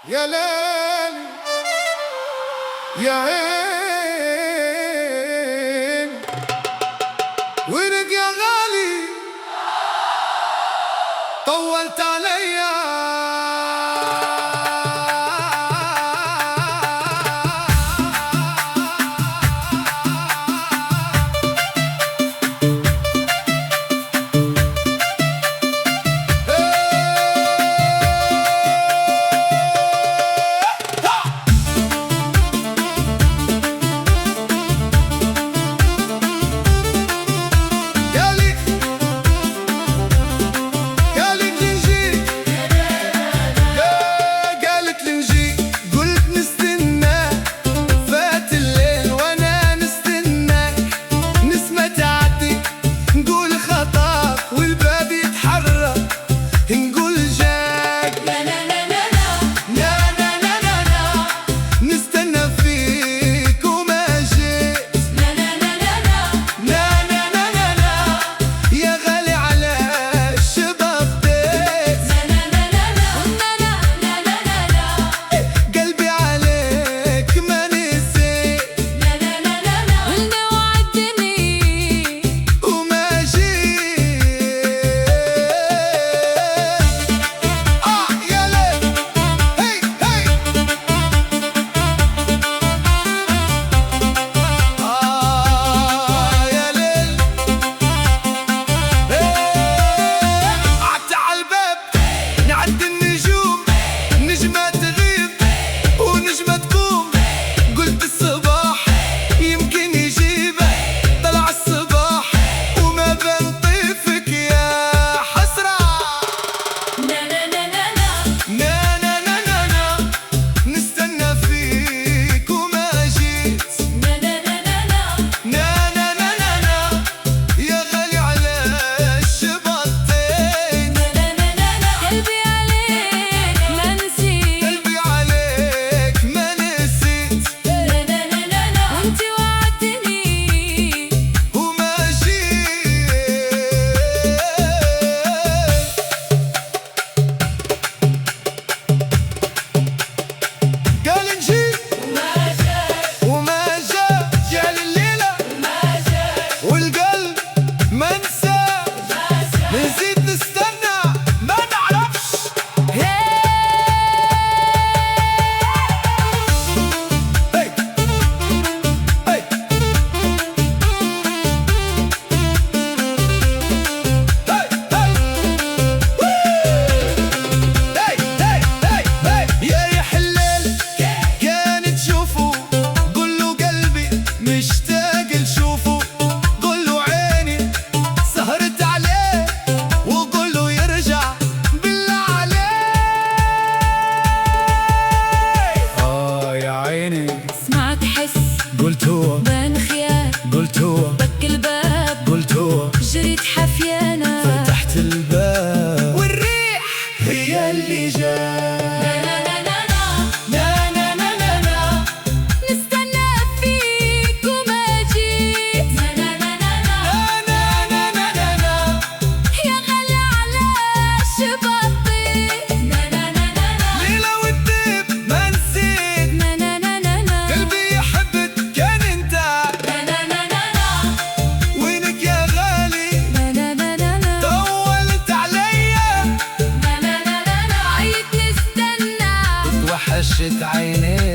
يا ليل يا عين وينك يا غالي طولت عليا سمعت حس قلت هو بان خيال قلت هو دق الباب قلت هو جريت حفيانة فتحت الباب والريح هي اللي جات نستنى فيك وما جيت يا غالي على شباطيك ليلة والديب ما نسيت قلبي يحبك كان انت وينك يا غالي طولت عليا عيد نستنى توحشت عينيك